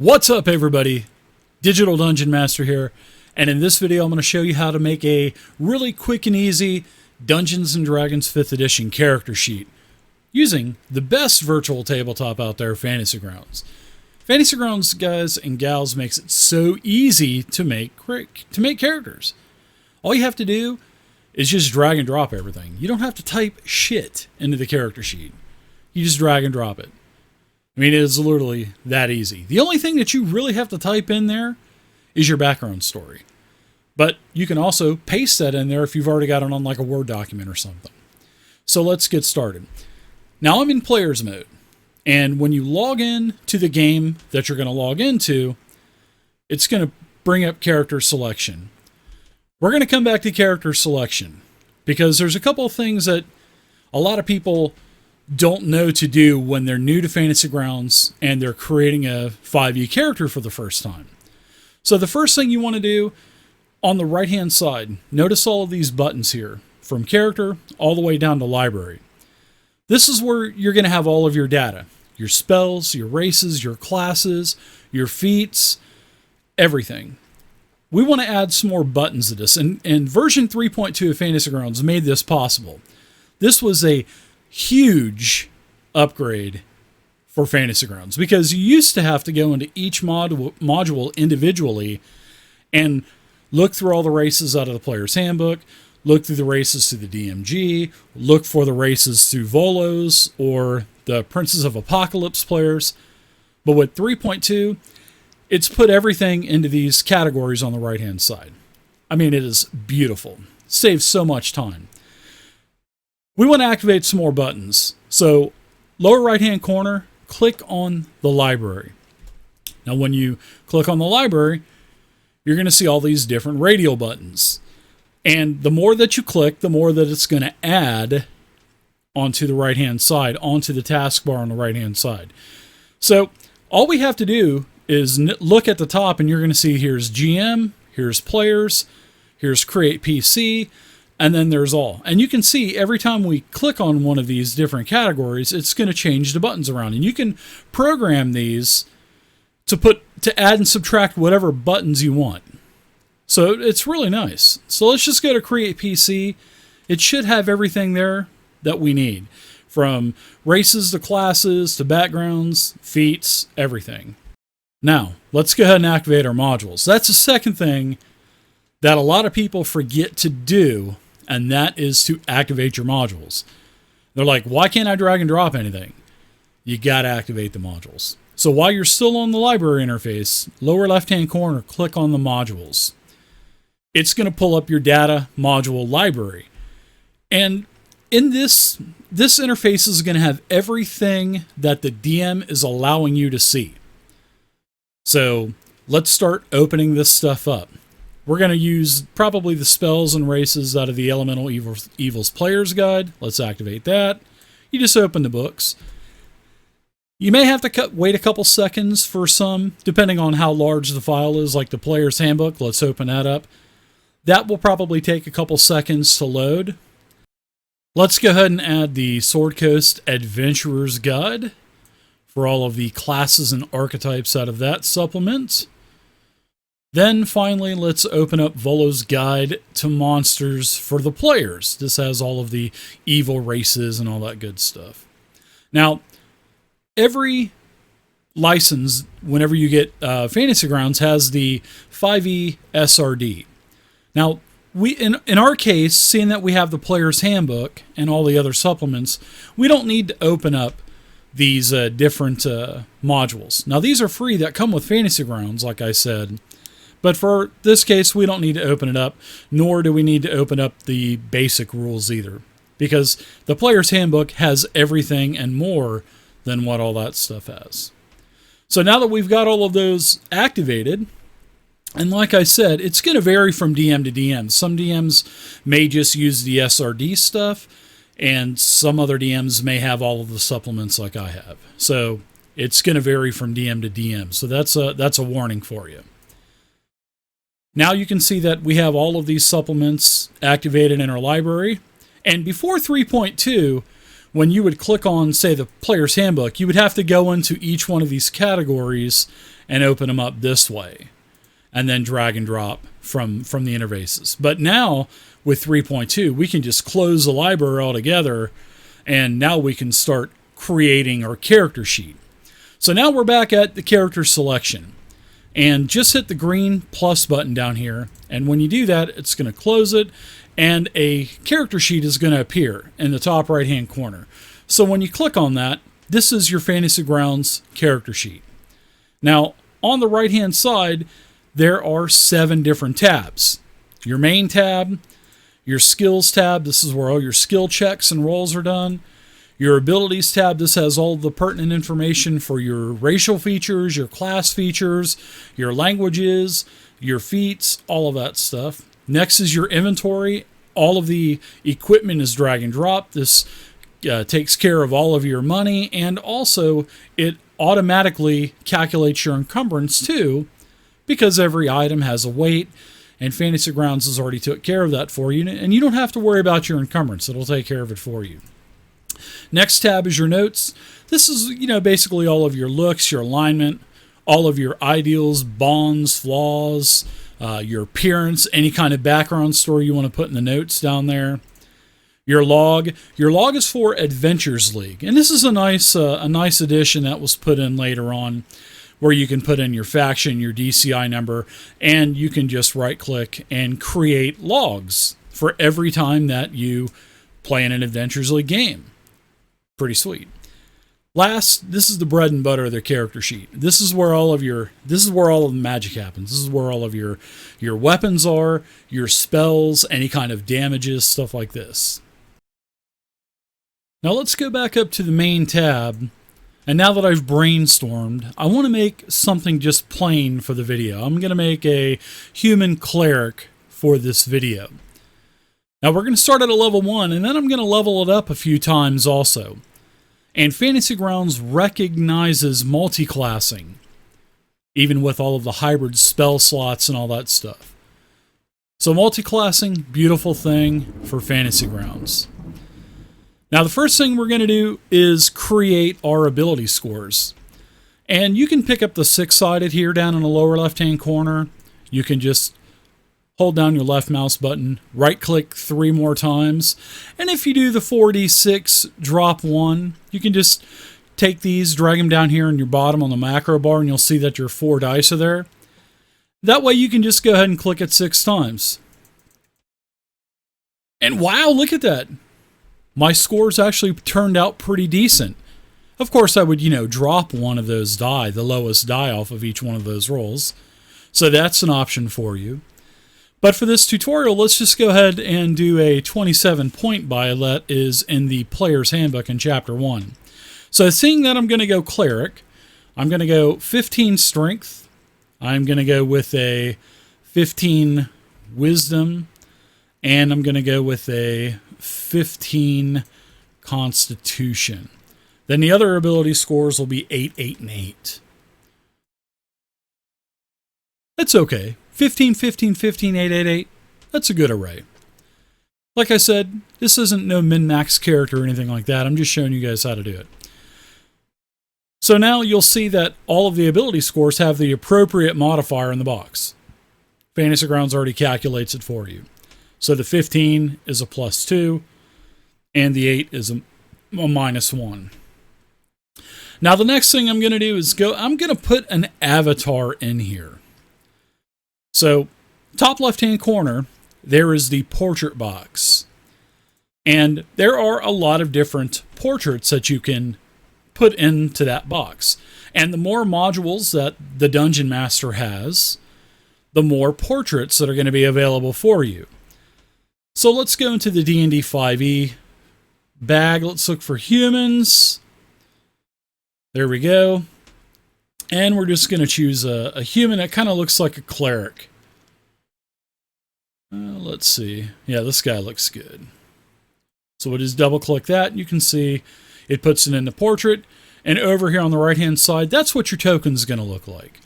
What's up, everybody? Digital Dungeon Master here, and in this video I'm going to show you how to make a really quick and easy Dungeons & Dragons 5th edition character sheet using the best virtual tabletop out there, Fantasy Grounds. Fantasy Grounds, guys and gals, makes it so easy to make characters. All you have to do is just drag and drop everything. You don't have to type shit into the character sheet. You just drag and drop it. I mean, it is literally that easy. The only thing that you really have to type in there is your background story. But you can also paste that in there if you've already got it on like a Word document or something. So let's get started. Now I'm in players mode. And when you log in to the game that you're going to log into, it's going to bring up character selection. We're going to come back to character selection because there's a couple of things that a lot of people don't know to do when they're new to Fantasy Grounds and they're creating a 5e character for the first time. So the first thing you want to do on the right hand side, notice all of these buttons here from character all the way down to library. This is where you're going to have all of your data, your spells, your races, your classes, your feats, everything. We want to add some more buttons to this, and version 3.2 of Fantasy Grounds made this possible. This was a huge upgrade for Fantasy Grounds because you used to have to go into each module individually and look through all the races out of the player's handbook, look through the races through the DMG, look for the races through Volos or the Princes of Apocalypse players. But with 3.2, it's put everything into these categories on the right hand side. I mean, it is beautiful. Saves so much time. We want to activate some more buttons. So lower right hand corner, click on the library. Now when you click on the library, you're going to see all these different radial buttons. And the more that you click, the more that it's going to add onto the right hand side, onto the taskbar on the right hand side. So all we have to do is look at the top and you're going to see here's GM, here's players, here's create PC, and then there's all. And you can see every time we click on one of these different categories, it's going to change the buttons around. And you can program these to add and subtract whatever buttons you want. So it's really nice. So let's just go to Create PC. It should have everything there that we need, from races to classes to backgrounds, feats, everything. Now, let's go ahead and activate our modules. That's the second thing that a lot of people forget to do, and that is to activate your modules. They're like, why can't I drag and drop anything? You got to activate the modules. So while you're still on the library interface, lower left-hand corner, click on the modules. It's going to pull up your data module library. And in this interface is going to have everything that the DM is allowing you to see. So let's start opening this stuff up. We're going to use probably the spells and races out of the Elemental Evils Player's Guide. Let's activate that. You just open the books. You may have to wait a couple seconds for some, depending on how large the file is, like the Player's Handbook. Let's open that up. That will probably take a couple seconds to load. Let's go ahead and add the Sword Coast Adventurer's Guide for all of the classes and archetypes out of that supplement. Then finally, let's open up Volo's Guide to Monsters for the players. This has all of the evil races and all that good stuff. Now, every license, whenever you get Fantasy Grounds, has the 5e SRD. Now, in our case, seeing that we have the Player's Handbook and all the other supplements, we don't need to open up these different modules. Now, these are free that come with Fantasy Grounds, like I said. But for this case, we don't need to open it up, nor do we need to open up the basic rules either, because the Player's Handbook has everything and more than what all that stuff has. So now that we've got all of those activated, and like I said, it's going to vary from DM to DM. Some DMs may just use the SRD stuff, and some other DMs may have all of the supplements like I have. So it's going to vary from DM to DM. So that's a warning for you. Now you can see that we have all of these supplements activated in our library. And before 3.2, when you would click on, say, the Player's Handbook, you would have to go into each one of these categories and open them up this way, and then drag and drop from the interfaces. But now with 3.2, we can just close the library altogether, and now we can start creating our character sheet. So now we're back at the character selection, and just hit the green plus button down here, and when you do that, it's going to close it, and a character sheet is going to appear in the top right hand corner. So when you click on that, this is your Fantasy Grounds character sheet. Now on the right hand side, there are 7 different tabs. Your main tab, your skills tab, this is where all your skill checks and rolls are done. Your abilities tab, this has all the pertinent information for your racial features, your class features, your languages, your feats, all of that stuff. Next is your inventory. All of the equipment is drag and drop. This takes care of all of your money, and also it automatically calculates your encumbrance too, because every item has a weight, and Fantasy Grounds has already took care of that for you, and you don't have to worry about your encumbrance. It'll take care of it for you. Next tab is your notes. This is, basically all of your looks, your alignment, all of your ideals, bonds, flaws, your appearance, any kind of background story you want to put in the notes down there. Your log. Your log is for Adventures League, and this is a nice addition that was put in later on, where you can put in your faction, your DCI number, and you can just right-click and create logs for every time that you play in an Adventures League game. Pretty sweet. Last, this is the bread and butter of their character sheet. This is where all of the magic happens. This is where all of your weapons are, your spells, any kind of damages, stuff like this. Now let's go back up to the main tab. And now that I've brainstormed, I want to make something just plain for the video. I'm going to make a human cleric for this video. Now we're going to start at a level 1, and then I'm going to level it up a few times also. And Fantasy Grounds recognizes multi-classing, even with all of the hybrid spell slots and all that stuff. So multi-classing, beautiful thing for Fantasy Grounds. Now the first thing we're going to do is create our ability scores. And you can pick up the 6-sided here down in the lower left-hand corner. You can just hold down your left mouse button, right-click 3 more times. And if you do the 4d6 drop 1, you can just take these, drag them down here in your bottom on the macro bar, and you'll see that your 4 dice are there. That way you can just go ahead and click it 6 times. And wow, look at that. My scores actually turned out pretty decent. Of course, I would, drop one of those die, the lowest die off of each one of those rolls. So that's an option for you. But for this tutorial, let's just go ahead and do a 27-point buy that is in the Player's Handbook in Chapter 1. So seeing that I'm going to go Cleric, I'm going to go 15 Strength. I'm going to go with a 15 Wisdom. And I'm going to go with a 15 Constitution. Then the other ability scores will be 8, 8, and 8. That's okay. 15, 15, 15, 8, 8, 8. That's a good array. Like I said, this isn't no min-max character or anything like that. I'm just showing you guys how to do it. So now you'll see that all of the ability scores have the appropriate modifier in the box. Fantasy Grounds already calculates it for you. So the 15 is a +2, and the 8 is a -1. Now the next thing I'm going to do is I'm going to put an avatar in here. So, top left-hand corner, there is the portrait box. And there are a lot of different portraits that you can put into that box. And the more modules that the Dungeon Master has, the more portraits that are going to be available for you. So let's go into the D&D 5e bag. Let's look for humans. There we go. And we're just going to choose a human that kind of looks like a cleric. Let's see. Yeah, this guy looks good. So we'll just double click that. You can see it puts it in the portrait. And over here on the right hand side, that's what your token is going to look like.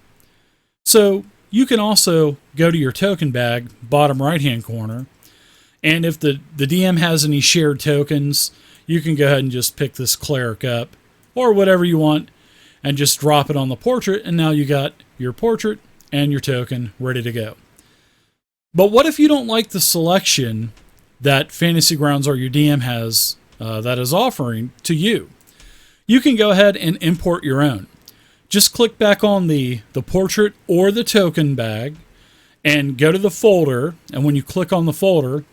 So you can also go to your token bag, bottom right hand corner. And if the DM has any shared tokens, you can go ahead and just pick this cleric up or whatever you want. and just drop it on the portrait, and now you got your portrait and your token ready to go. But what if you don't like the selection that Fantasy Grounds or your DM has that is offering to you? You can go ahead and import your own. Just click back on the portrait or the token bag and go to the folder. And when you click on the folder,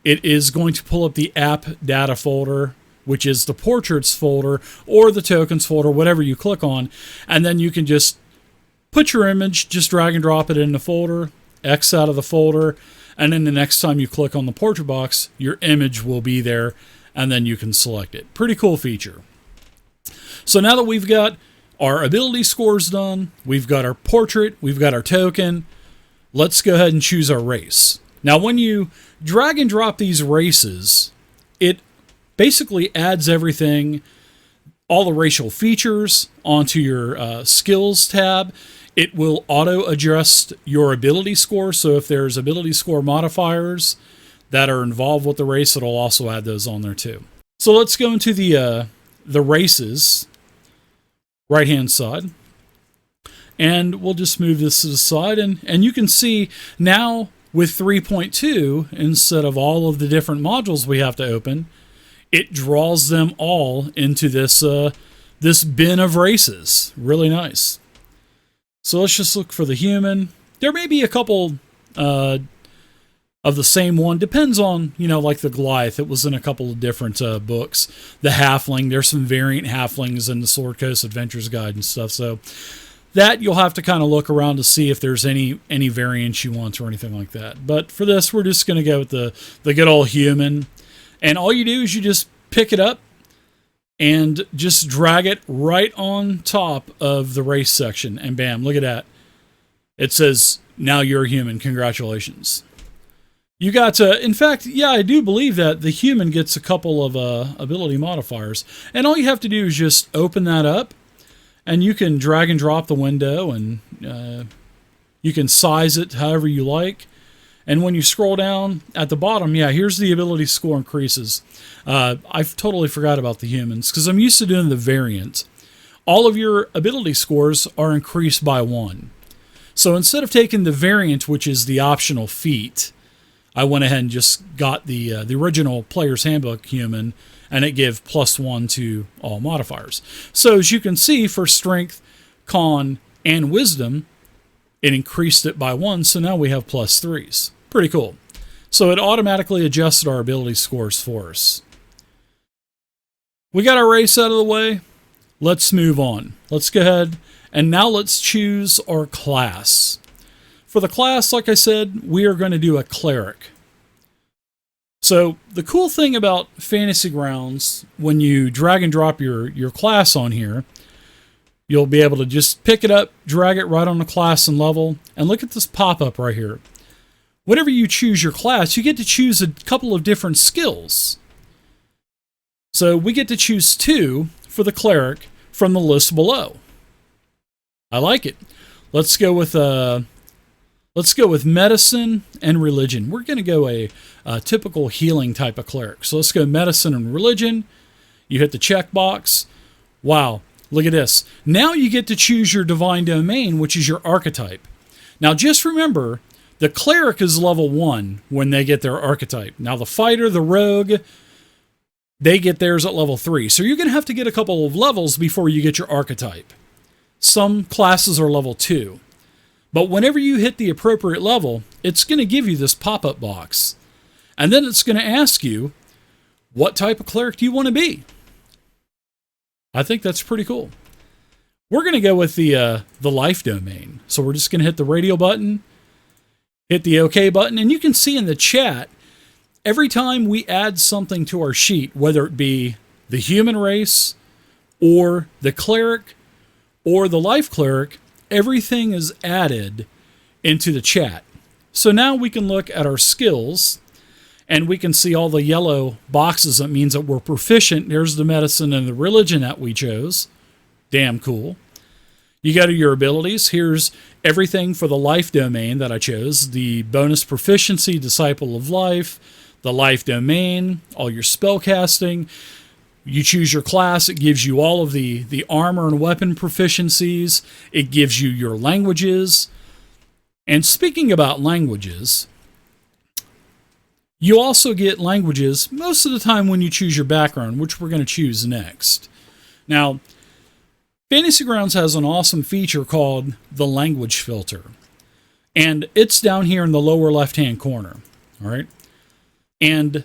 it is going to pull up the app data folder, which is the portraits folder or the tokens folder, whatever you click on. And then you can just put your image, just drag and drop it in the folder, X out of the folder, and then the next time you click on the portrait box, your image will be there, and then you can select it. Pretty cool feature. So now that we've got our ability scores done, we've got our portrait, we've got our token, let's go ahead and choose our race. Now when you drag and drop these races, it basically adds everything, all the racial features onto your skills tab. It will auto adjust your ability score. So if there's ability score modifiers that are involved with the race, it'll also add those on there too. So let's go into the races, right hand side, and we'll just move this to the side, and you can see now with 3.2, instead of all of the different modules we have to open, it draws them all into this this bin of races. Really nice. So let's just look for the human. There may be a couple of the same one. Depends on, like the Goliath. It was in a couple of different books. The halfling, there's some variant halflings in the Sword Coast Adventures Guide and stuff. So that you'll have to kind of look around to see if there's any variants you want or anything like that. But for this, we're just going to go with the good old human. And all you do is you just pick it up and just drag it right on top of the race section. And bam, look at that. It says, now you're a human. Congratulations. You got in fact, yeah, I do believe that the human gets a couple of ability modifiers. And all you have to do is just open that up. And you can drag and drop the window. And you can size it however you like. And when you scroll down at the bottom, yeah, here's the ability score increases. I've totally forgot about the humans because I'm used to doing the variant. All of your ability scores are increased by 1. So instead of taking the variant, which is the optional feat, I went ahead and just got the original Player's Handbook human, and it gave +1 to all modifiers. So as you can see, for strength, con, and wisdom, it increased it by 1, so now we have +3s. Pretty cool. So it automatically adjusted our ability scores for us. We got our race out of the way. Let's move on. Let's go ahead and now let's choose our class. For the class, like I said, we are going to do a cleric. So the cool thing about Fantasy Grounds, when you drag and drop your class on here, you'll be able to just pick it up, drag it right on the class and level, and look at this pop-up right here. Whenever you choose your class, you get to choose a couple of different skills. So we get to choose 2 for the cleric from the list below. I like it. Let's go with medicine and religion. We're going to go a typical healing type of cleric. So let's go medicine and religion. You hit the checkbox. Wow. Look at this. Now you get to choose your divine domain, which is your archetype. Now just remember, the cleric is level 1 when they get their archetype. Now the fighter, the rogue, they get theirs at level 3. So you're going to have to get a couple of levels before you get your archetype. Some classes are level 2. But whenever you hit the appropriate level, it's going to give you this pop-up box. And then it's going to ask you, what type of cleric do you want to be? I think that's pretty cool. We're going to go with the life domain. So we're just going to hit the radio button, hit the OK button, and you can see in the chat, every time we add something to our sheet, whether it be the human race or the cleric or the life cleric, everything is added into the chat. So now we can look at our skills and we can see all the yellow boxes. That means that we're proficient. There's the medicine and the religion that we chose. Damn cool. You go to your abilities. Here's everything for the life domain that I chose. The bonus proficiency, disciple of life, the life domain, all your spell casting. You choose your class. It gives you all of the armor and weapon proficiencies. It gives you your languages. And speaking about languages, you also get languages most of the time when you choose your background, which we're going to choose next. Now, Fantasy Grounds has an awesome feature called the language filter. And it's down here in the lower left-hand corner. All right. And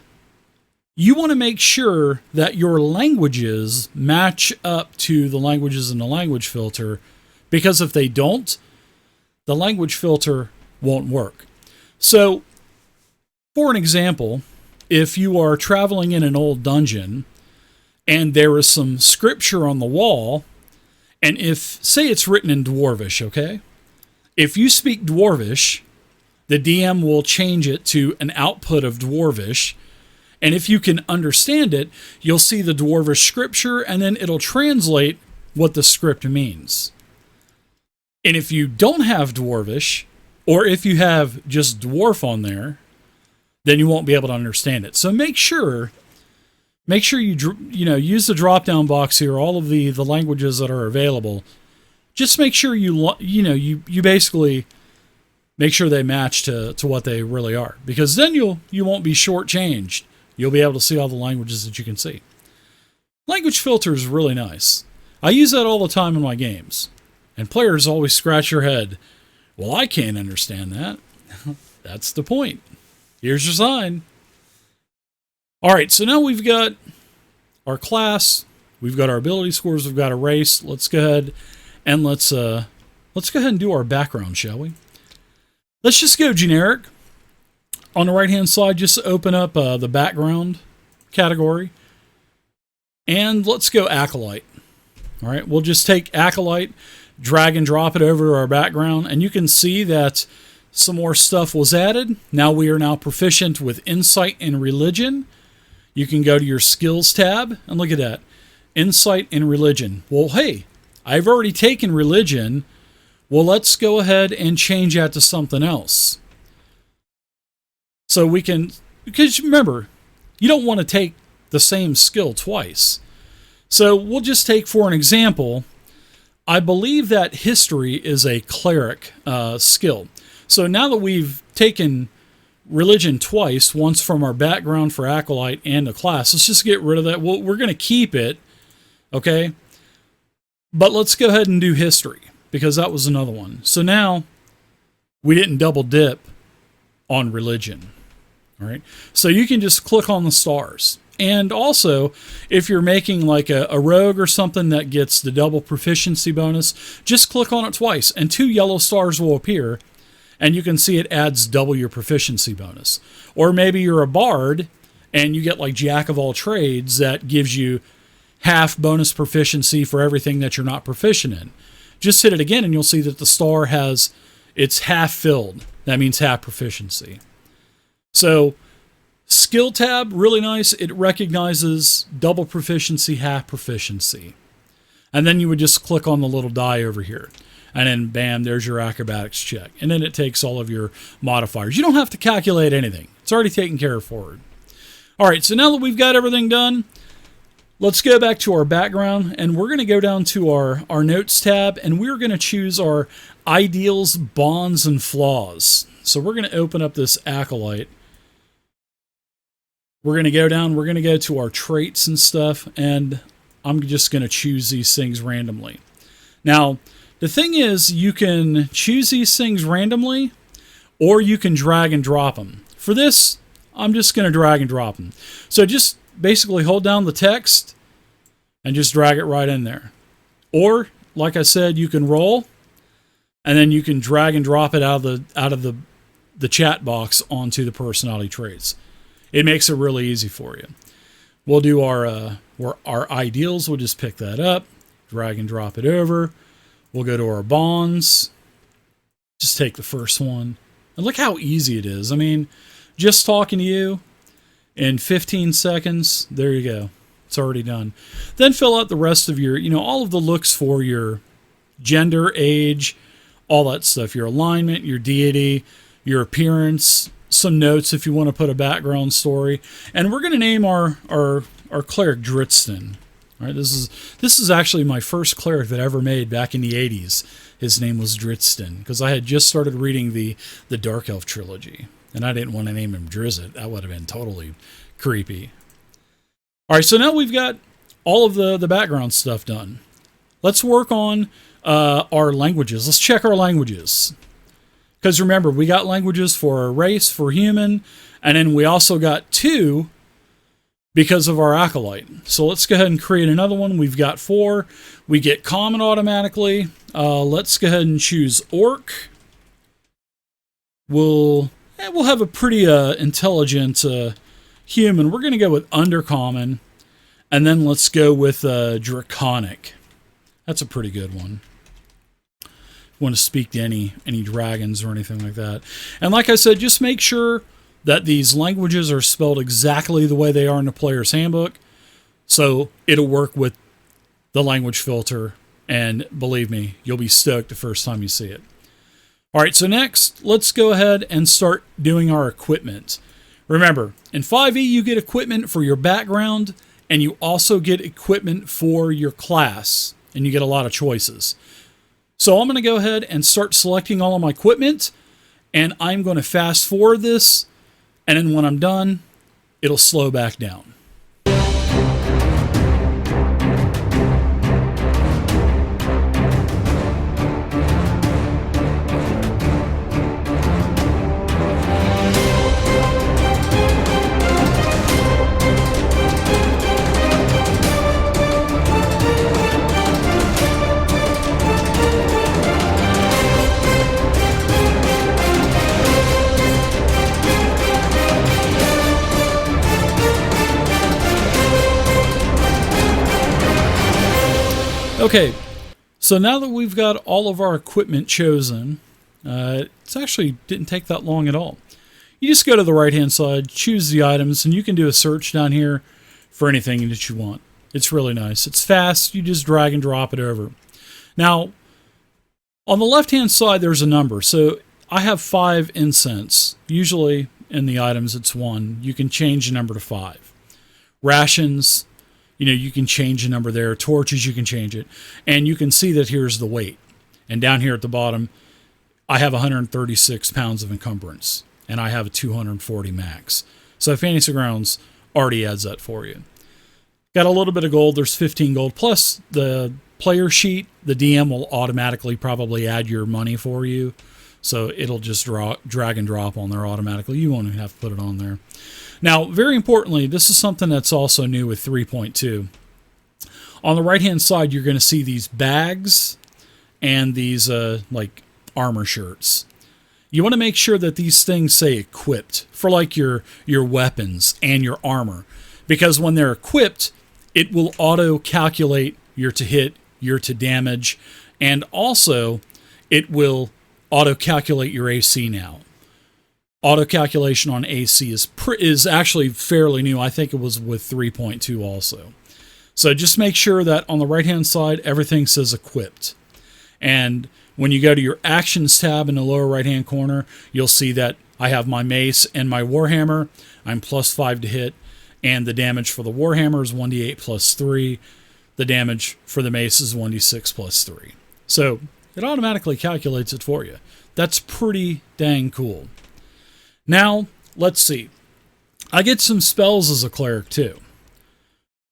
you want to make sure that your languages match up to the languages in the language filter, because if they don't, the language filter won't work. So, for an example, if you are traveling in an old dungeon and there is some scripture on the wall, and if, say it's written in Dwarvish, okay? If you speak Dwarvish, the DM will change it to an output of Dwarvish. And if you can understand it, you'll see the Dwarvish scripture, and then it'll translate what the script means. And if you don't have Dwarvish, or if you have just Dwarf on there, then you won't be able to understand it. So make sure you use the drop-down box here, all of the languages that are available. Just make sure you basically make sure they match to what they really are, because then you won't be shortchanged. You'll be able to see all the languages that you can see. Language filter is really nice. I use that all the time in my games. And players always scratch their head. Well, I can't understand that. That's the point. Here's your sign. All right, so now we've got our class. We've got our ability scores. We've got a race. Let's go ahead and let's go ahead and do our background, shall we? Let's just go generic. On the right-hand side, just open up the background category. And let's go Acolyte. All right, we'll just take Acolyte, drag and drop it over to our background, and you can see that some more stuff was added. Now we are now proficient with Insight and Religion. You can go to your Skills tab, and look at that. Insight and Religion. Well, hey, I've already taken Religion. Well, let's go ahead and change that to something else. So we can, because remember, you don't want to take the same skill twice. So we'll just take, for an example, I believe that History is a cleric skill. So now that we've taken Religion twice, once from our background for Acolyte and the class, let's just get rid of that. Well, we're going to keep it, okay? But let's go ahead and do History, because that was another one. So now we didn't double dip on Religion. All right, so you can just click on the stars. And also, if you're making like a rogue or something that gets the double proficiency bonus, just click on it twice and 2 yellow stars will appear, and you can see it adds double your proficiency bonus. Or maybe you're a bard and you get like Jack of all trades that gives you half bonus proficiency for everything that you're not proficient in. Just hit it again and you'll see that the star it's half filled. That means half proficiency. So, Skill tab, really nice. It recognizes double proficiency, half proficiency. And then you would just click on the little die over here. And then, bam, there's your acrobatics check. And then it takes all of your modifiers. You don't have to calculate anything. It's already taken care of forward. All right, so now that we've got everything done, let's go back to our background. And we're going to go down to our notes tab. And we're going to choose our ideals, bonds, and flaws. So we're going to open up this Acolyte. We're going to go down, we're going to go to our traits and stuff, and I'm just going to choose these things randomly. Now, the thing is, you can choose these things randomly, or you can drag and drop them. For this, I'm just going to drag and drop them. So just basically hold down the text and just drag it right in there. Or, like I said, you can roll, and then you can drag and drop it out of the chat box onto the personality traits. It makes it really easy for you. We'll do our ideals. We'll just pick that up, drag and drop it over. We'll go to our bonds. Just take the first one. And look how easy it is. I mean, just talking to you in 15 seconds, there you go. It's already done. Then fill out the rest of your, all of the looks for your gender, age, all that stuff. Your alignment, your deity, your appearance, some notes if you want to put a background story. And we're going to name our our cleric Dritston. All right, this is actually my first cleric that I ever made back in the 80s. His name was Dritston, because I had just started reading the Dark Elf trilogy, and I didn't want to name him Drizzit. That would have been totally creepy. All right, so now we've got all of the background stuff done. Let's work on our languages. Let's check our languages. Because remember, we got languages for our race, for human, and then we also got 2 because of our acolyte. So let's go ahead and create another one. We've got 4. We get common automatically. Let's go ahead and choose orc. We'll have a pretty intelligent human. We're going to go with undercommon, and then let's go with draconic. That's a pretty good one. Want to speak to any dragons or anything like that. And like I said, just make sure that these languages are spelled exactly the way they are in the player's handbook, so it'll work with the language filter, and believe me, you'll be stoked the first time you see it. All right, so next, let's go ahead and start doing our equipment. Remember, in 5e, you get equipment for your background, and you also get equipment for your class, and you get a lot of choices. So I'm going to go ahead and start selecting all of my equipment, and I'm going to fast forward this, and then when I'm done, it'll slow back down. Okay, so now that we've got all of our equipment chosen, it's actually didn't take that long at all. You just go to the right-hand side, choose the items, and you can do a search down here for anything that you want. It's really nice. It's fast. You just drag and drop it over. Now, on the left-hand side, there's a number. So I have 5 incense. Usually in the items, it's 1. You can change the number to 5. Rations, you can change the number there. Torches, you can change it. And you can see that here's the weight. And down here at the bottom, I have 136 pounds of encumbrance. And I have a 240 max. So Fantasy Grounds already adds that for you. Got a little bit of gold. There's 15 gold. Plus the player sheet, the DM will automatically probably add your money for you. So it'll just drag and drop on there automatically. You won't even have to put it on there. Now, very importantly, this is something that's also new with 3.2. On the right-hand side, you're going to see these bags and these like armor shirts. You want to make sure that these things say equipped for like your weapons and your armor, because when they're equipped, it will auto-calculate your to hit, your to damage, and also it will auto-calculate your AC now. Auto-calculation on AC is actually fairly new. I think it was with 3.2 also. So just make sure that on the right-hand side, everything says equipped. And when you go to your actions tab in the lower right-hand corner, you'll see that I have my mace and my warhammer. I'm +5 to hit. And the damage for the warhammer is 1d8 plus 3. The damage for the mace is 1d6 plus 3. So it automatically calculates it for you. That's pretty dang cool. Now, let's see. I get some spells as a cleric too.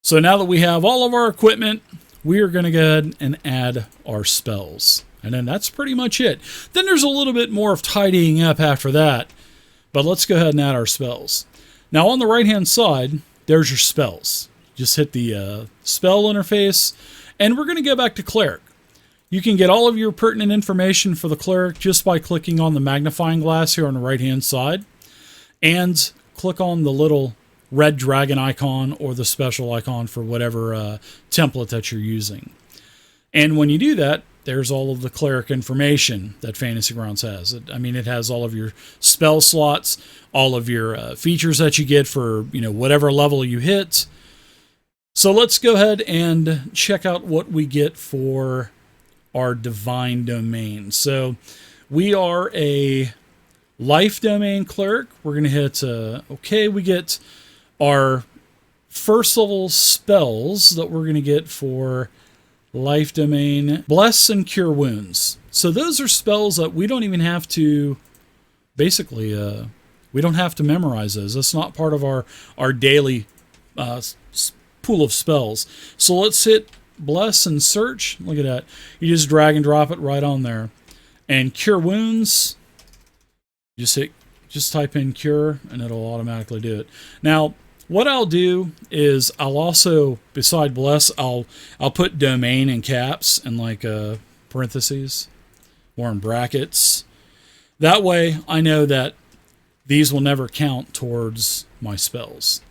So now that we have all of our equipment, we are going to go ahead and add our spells. And then that's pretty much it. Then there's a little bit more of tidying up after that. But let's go ahead and add our spells. Now on the right-hand side, there's your spells. Just hit the spell interface. And we're going to go back to cleric. You can get all of your pertinent information for the cleric just by clicking on the magnifying glass here on the right-hand side. And click on the little red dragon icon or the special icon for whatever template that you're using. And when you do that, there's all of the cleric information that Fantasy Grounds has. It has all of your spell slots, all of your features that you get for whatever level you hit. So let's go ahead and check out what we get for our divine domain. So we are a life domain cleric. We're going to hit OK. We get our first level spells that we're going to get for Life Domain: Bless and Cure Wounds. So those are spells that we don't even have to, basically, we don't have to memorize those. That's not part of our daily pool of spells. So let's hit Bless and search. Look at that. You just drag and drop it right on there. And Cure Wounds, just type in Cure and it'll automatically do it. Now, what I'll do is I'll also, beside Bless, I'll put Domain in caps and like parentheses or in brackets. That way I know that these will never count towards my spells.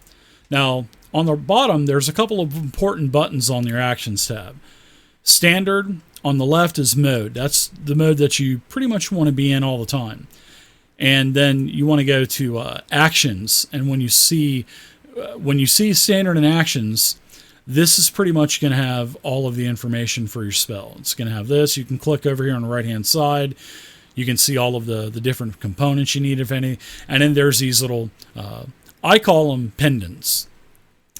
Now, on the bottom, there's a couple of important buttons on your Actions tab. Standard on the left is Mode. That's the mode that you pretty much want to be in all the time. And then you want to go to Actions, and when you see Standard and Actions, this is pretty much going to have all of the information for your spell. It's going to have this. You can click over here on the right-hand side. You can see all of the different components you need, if any. And then there's these little, I call them pendants.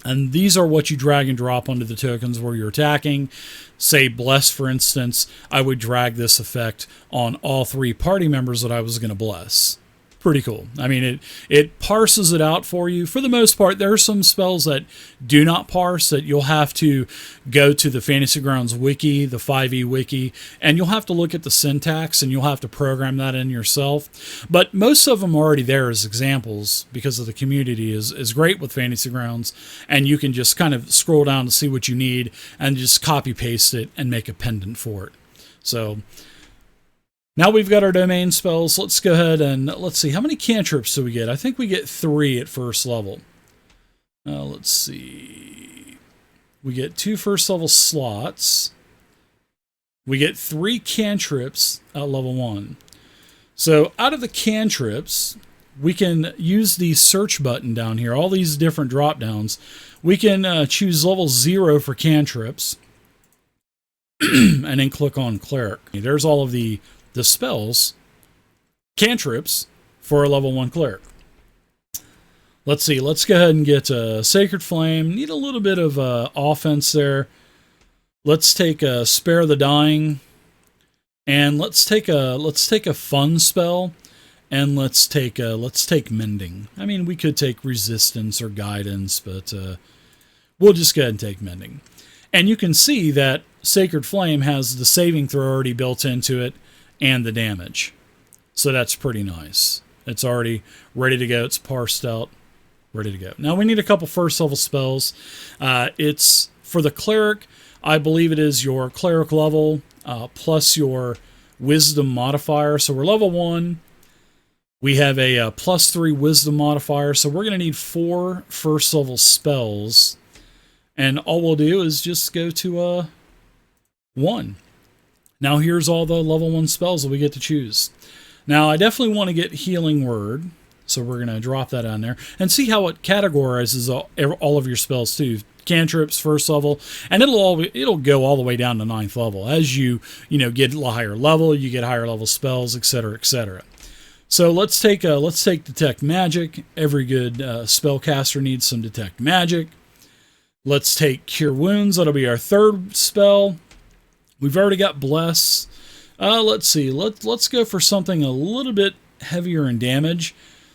And these are what you drag and drop onto the tokens where you're attacking. Say Bless, for instance, I would drag this effect on all 3 party members that I was going to bless. Pretty cool. I mean, it parses it out for you. For the most part, there are some spells that do not parse, that you'll have to go to the Fantasy Grounds wiki, the 5e wiki, and you'll have to look at the syntax and you'll have to program that in yourself. But most of them are already there as examples because of the community is great with Fantasy Grounds, and you can just kind of scroll down to see what you need and just copy paste it and make a pendant for it. So now we've got our domain spells. Let's go ahead and let's see. How many cantrips do we get? I think we get 3 at first level. Let's see. We get 2 first level slots. We get 3 cantrips at level 1. So out of the cantrips, we can use the search button down here. All these different drop downs. We can choose level 0 for cantrips. And then click on Cleric. There's all of the spells, cantrips, for a level 1 cleric. Let's see. Let's go ahead and get a Sacred Flame. Need a little bit of offense there. Let's take a Spare the Dying, and let's take a fun spell, and let's take Mending. I mean, we could take Resistance or Guidance, but we'll just go ahead and take Mending. And you can see that Sacred Flame has the saving throw already built into it, and the damage. So that's pretty nice. It's already ready to go. It's parsed out, ready to go. Now we need a couple first level spells. It's for the cleric. I believe it is your cleric level plus your wisdom modifier. So we're level 1. We have a +3 wisdom modifier. So we're going to need 4 first level spells. And all we'll do is just go to 1. Now here's all the level 1 spells that we get to choose. Now I definitely want to get Healing Word, so we're going to drop that on there and see how it categorizes all of your spells too. Cantrips, first level, and it'll go all the way down to 9th level. As you get a higher level, you get higher level spells, etc., etc. So let's take Detect Magic. Every good spellcaster needs some Detect Magic. Let's take Cure Wounds. That'll be our 3rd spell. We've already got Bless. Let's see. Let's go for something a little bit heavier in damage.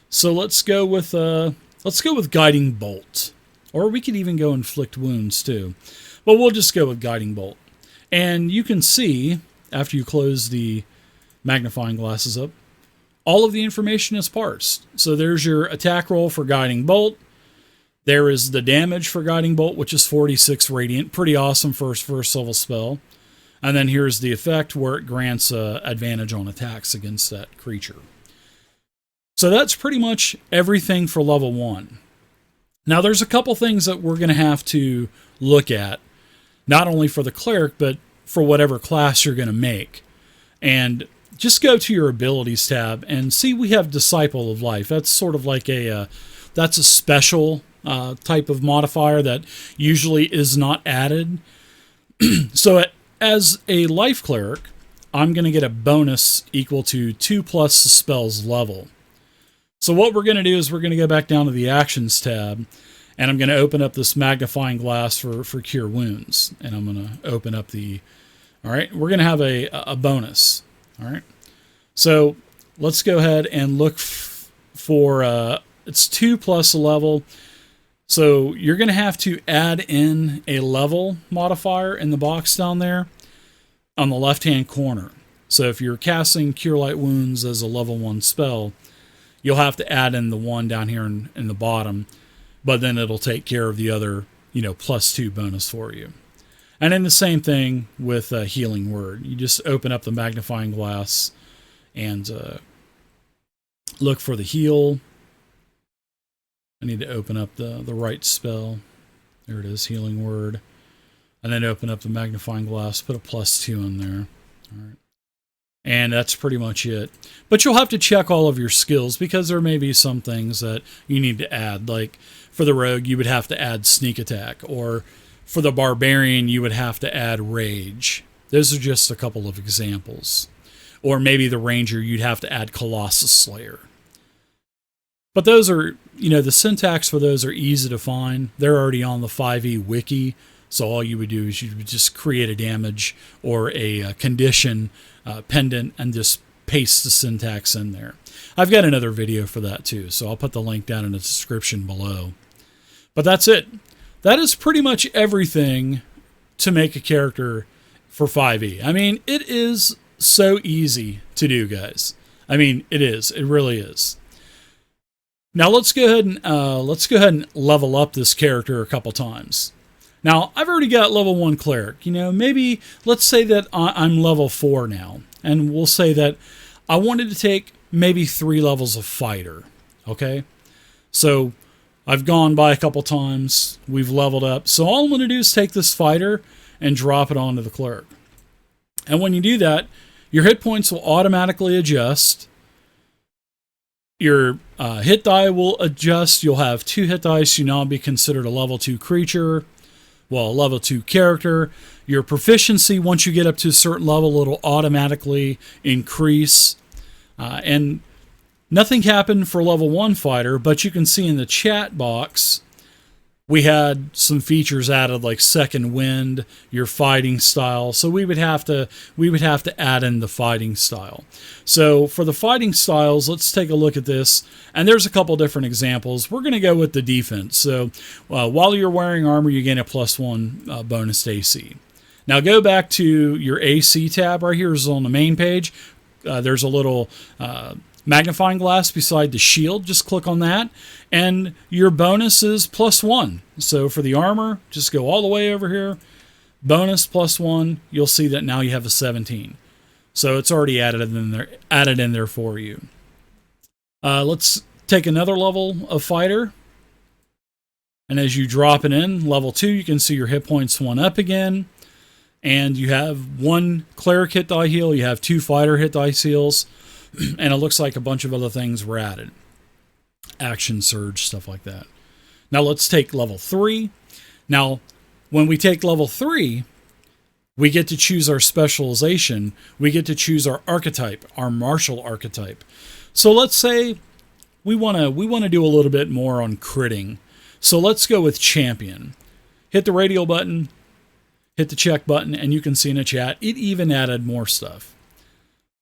So let's go with Guiding Bolt, or we could even go Inflict Wounds too. But we'll just go with Guiding Bolt. And you can see after you close the magnifying glasses up, all of the information is parsed. So there's your attack roll for Guiding Bolt. There is the damage for Guiding Bolt, which is 46 radiant. Pretty awesome first level spell. And then here's the effect where it grants advantage on attacks against that creature. So that's pretty much everything for level 1. Now there's a couple things that we're going to have to look at, not only for the cleric, but for whatever class you're going to make. And just go to your abilities tab and see we have Disciple of Life. That's sort of like that's a special type of modifier that usually is not added. So as a life cleric, I'm going to get a bonus equal to 2 plus the spell's level. So what we're going to do is we're going to go back down to the Actions tab, And I'm going to open up this magnifying glass for Cure Wounds. And I'm going to open up the... All right, we're going to have a bonus. All right. So let's go ahead and look for... it's 2 plus a level. So you're going to have to add in a level modifier in the box down there on the left-hand corner. So if you're casting Cure Light Wounds as a level 1 spell, you'll have to add in the 1 down here in the bottom, but then it'll take care of the other, +2 bonus for you. And then the same thing with Healing Word. You just open up the magnifying glass and look for the heal. I need to open up the right spell. There it is, Healing Word. And then open up the magnifying glass, put a +2 in there. All right. And that's pretty much it. But you'll have to check all of your skills because there may be some things that you need to add. Like for the rogue, you would have to add sneak attack. Or for the barbarian, you would have to add rage. Those are just a couple of examples. Or maybe the ranger, you'd have to add Colossus Slayer. But those are, the syntax for those are easy to find. They're already on the 5e wiki. So all you would do is you would just create a damage or a condition pendant and just paste the syntax in there. I've got another video for that too, so I'll put the link down in the description below. But that's it. That is pretty much everything to make a character for 5e. I mean, it is so easy to do, guys. I mean, it is. It really is. Now let's go ahead and level up this character a couple times. Now, I've already got level 1 cleric. Maybe let's say that I'm level 4 now. And we'll say that I wanted to take maybe 3 levels of fighter. Okay? So I've gone by a couple times. We've leveled up. So all I'm going to do is take this fighter and drop it onto the cleric. And when you do that, your hit points will automatically adjust. Your hit die will adjust. You'll have 2 hit dice. So you now be considered a level 2 creature. Well, level 2 character. Your proficiency, once you get up to a certain level, it'll automatically increase. And nothing happened for level 1 fighter, but you can see in the chat box, we had some features added like second wind, your fighting style. So we would have to add in the fighting style. So for the fighting styles, let's take a look at this. And there's a couple different examples. We're going to go with the defense. So while you're wearing armor, you gain a +1 bonus to AC. Now go back to your AC tab right here is on the main page. There's a little magnifying glass beside the shield. Just click on that and your bonus is +1. So for the armor, just go all the way over here, bonus +1. You'll see that now you have a 17. So it's already added in there for you. Let's take another level of fighter. And as you drop it in, level 2, you can see your hit points 1 up again. And you have 1 cleric hit die heal, you have 2 fighter hit dice heals, and it looks like a bunch of other things were added. Action surge, stuff like that. Now let's take level 3. Now, when we take level 3, we get to choose our specialization. We get to choose our archetype, our martial archetype. So let's say we want to do a little bit more on critting. So let's go with champion. Hit the radial button, hit the check button, and you can see in the chat, it even added more stuff.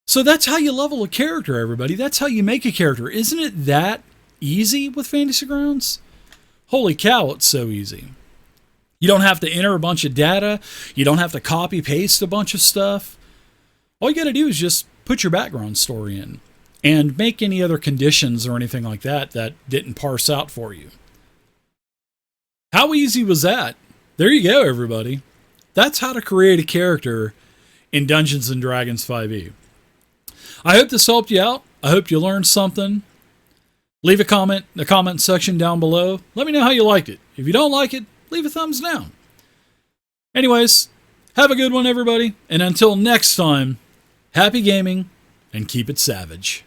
So that's how you level a character, everybody. That's how you make a character. Isn't it that easy with Fantasy Grounds? Holy cow, it's so easy. You don't have to enter a bunch of data. You don't have to copy paste a bunch of stuff. All you got to do is just put your background story in and make any other conditions or anything like that that didn't parse out for you. How easy was that? There you go, everybody. That's how to create a character in Dungeons & Dragons 5e. I hope this helped you out. I hope you learned something. Leave a comment in the comment section down below. Let me know how you liked it. If you don't like it, leave a thumbs down. Anyways, have a good one, everybody. And until next time, happy gaming and keep it savage.